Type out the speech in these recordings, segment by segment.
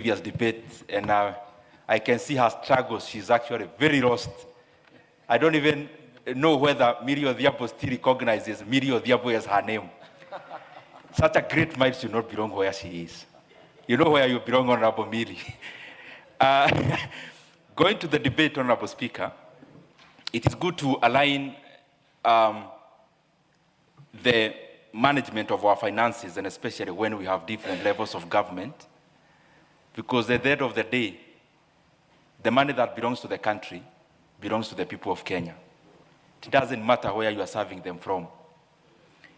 previous debate, and I can see her struggles. She's actually very lost. I don't even know whether Miri Odhiambo still recognizes Miri Odhiambo as her name. Such a great mind should not belong where she is. You know where you belong, Honorable Miri. Going to the debate, Honorable Speaker, it is good to align the management of our finances, and especially when we have different levels of government, because at the end of the day, the money that belongs to the country belongs to the people of Kenya. It doesn't matter where you are serving them from.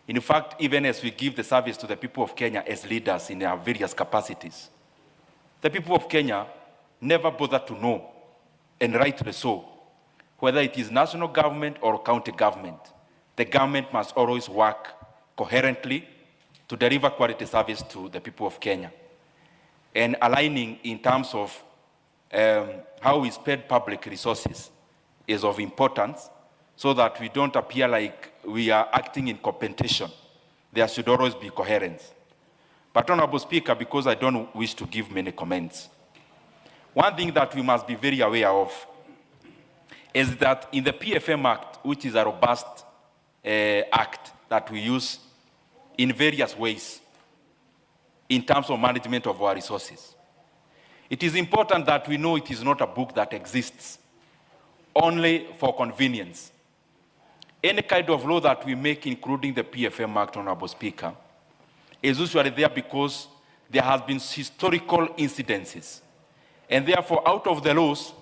In fact, even as we give the service to the people of Kenya as leaders in our various capacities, the people of Kenya never bother to know, and rightly so, whether it is national government or county government. The government must always work coherently to deliver quality service to the people of Kenya. And aligning in terms of how we spend public resources is of importance, so that we don't appear like we are acting in competition. There should always be coherence. But Honorable Speaker, because I don't wish to give many comments, one thing that we must be very aware of is that in the PFM Act, which is a robust act that we use in various ways in terms of management of our resources, it is important that we know it is not a book that exists only for convenience. Any kind of law that we make, including the PFM Act, Honorable Speaker, is usually there because there has been historical incidences. And therefore, out of the laws,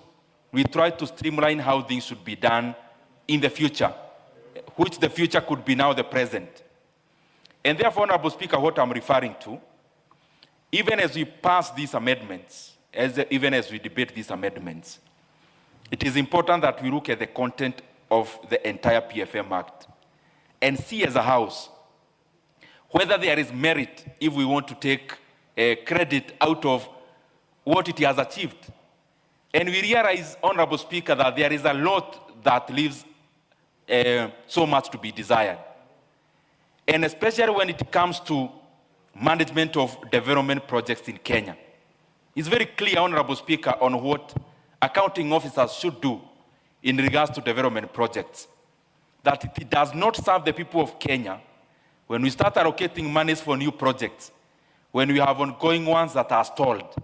we try to streamline how things should be done in the future, which the future could be now the present. And therefore, Honorable Speaker, what I'm referring to, even as we pass these amendments, even as we debate these amendments, it is important that we look at the content of the entire PFM Act and see as a House whether there is merit if we want to take credit out of what it has achieved. And we realize, Honorable Speaker, that there is a lot that leaves so much to be desired. And especially when it comes to management of development projects in Kenya. It's very clear, Honorable Speaker, on what accounting officers should do in regards to development projects, that it does not serve the people of Kenya when we start allocating monies for new projects, when we have ongoing ones that are stalled.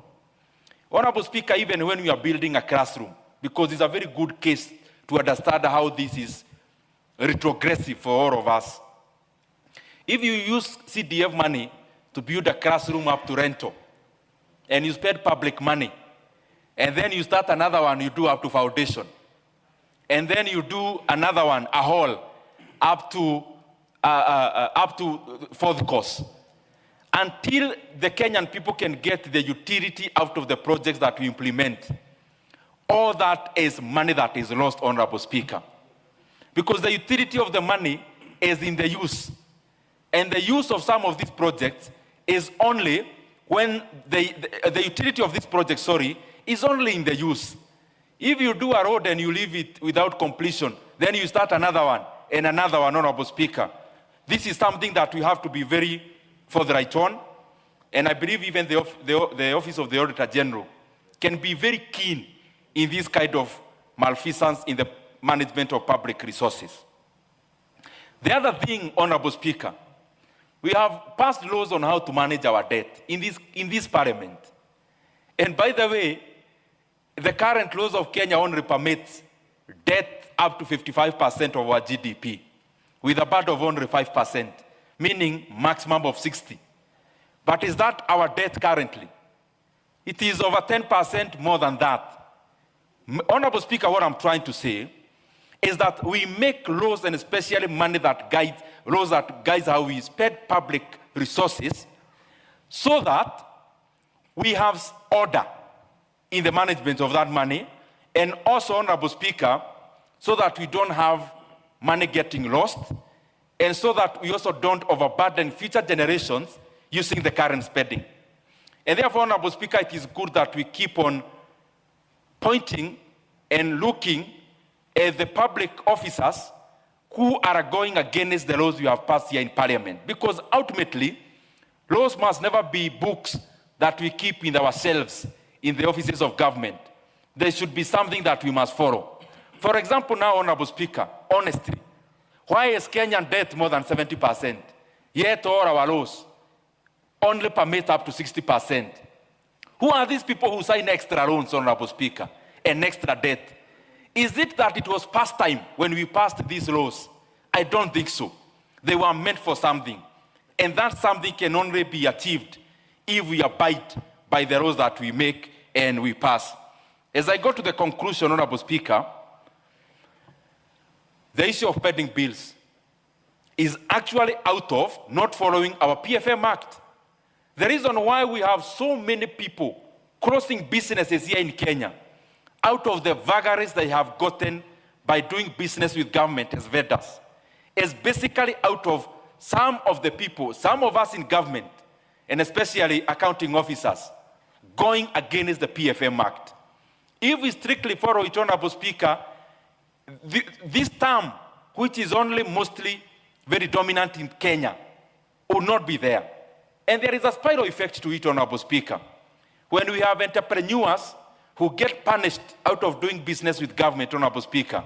Honorable Speaker, even when we are building a classroom, because it's a very good case to understand how this is retrogressive for all of us. If you use CDF money to build a classroom up to rental, and you spend public money, and then you start another one, you do up to foundation, and then you do another one, a hall, up to fourth course. Until the Kenyan people can get the utility out of the projects that we implement, all that is money that is lost, Honorable Speaker. Because the utility of the money is in the use. And the use of some of these projects is only when the utility of this project, is only in the use. If you do a road and you leave it without completion, then you start another one and another one, Honorable Speaker. This is something that we have to be very forthright on, and I believe even the Office of the Auditor General can be very keen in this kind of malfeasance in the management of public resources. The other thing, Honorable Speaker, we have passed laws on how to manage our debt in this parliament. And by the way, the current laws of Kenya only permits debt up to 55% of our GDP, with a budget of only 5%, meaning maximum of 60. But is that our debt currently? It is over 10% more than that. Honorable Speaker, what I'm trying to say is that we make laws, and especially money that guides, laws that guides how we spend public resources, so that we have order in the management of that money, and also, Honorable Speaker, so that we don't have money getting lost, and so that we also don't overburden future generations using the current spending. And therefore, Honorable Speaker, it is good that we keep on pointing and looking at the public officers who are going against the laws we have passed here in Parliament. Because ultimately, laws must never be books that we keep in ourselves in the offices of government, there should be something that we must follow. For example, now, Honorable Speaker, honestly, why is Kenyan debt more than 70%? Yet all our laws only permit up to 60%. Who are these people who sign extra loans, Honorable Speaker, and extra debt? Is it that it was past time when we passed these laws? I don't think so. They were meant for something. And that something can only be achieved if we abide by the laws that we make and we pass. As I go to the conclusion, Honorable Speaker, the issue of pending bills is actually out of not following our PFM Act. The reason why we have so many people closing businesses here in Kenya out of the vagaries they have gotten by doing business with government as vendors is basically out of some of the people, some of us in government, and especially accounting officers, going against the PFM Act. If we strictly follow it, Honorable Speaker, this term, which is only mostly very dominant in Kenya, will not be there. And there is a spiral effect to it, Honorable Speaker. When we have entrepreneurs who get punished out of doing business with government, Honorable Speaker,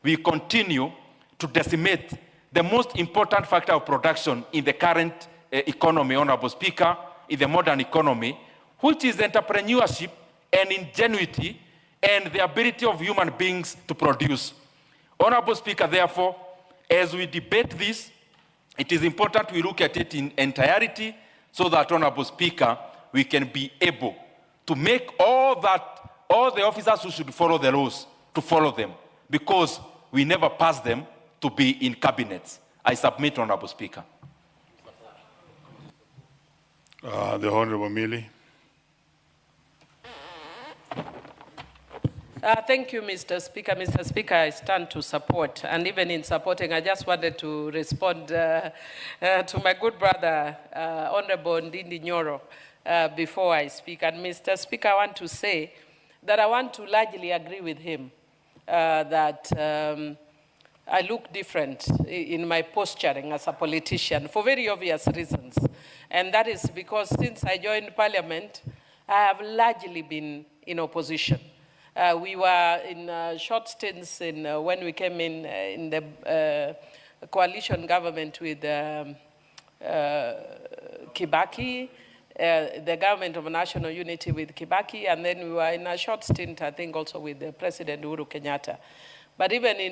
we continue to decimate the most important factor of production in the current economy, Honorable Speaker, in the modern economy, which is entrepreneurship and ingenuity and the ability of human beings to produce. Honorable Speaker, therefore, as we debate this, it is important we look at it in entirety so that, Honorable Speaker, we can be able to make all the officers who should follow the laws to follow them, because we never pass them to be in cabinets. I submit, Honorable Speaker. The Honorable Millie. Thank you, Mr. Speaker. Mr. Speaker, I stand to support, and even in supporting, I just wanted to respond to my good brother, Honorable Ndindi Nyoro, before I speak. And Mr. Speaker, I want to say that I want to largely agree with him that I look different in my posturing as a politician for very obvious reasons. And that is because since I joined Parliament, I have largely been in opposition. We were in short stints when we came in the coalition government with Kibaki, the government of national unity with Kibaki, and then we were in a short stint, I think, also with the President Uhuru Kenyatta. But even in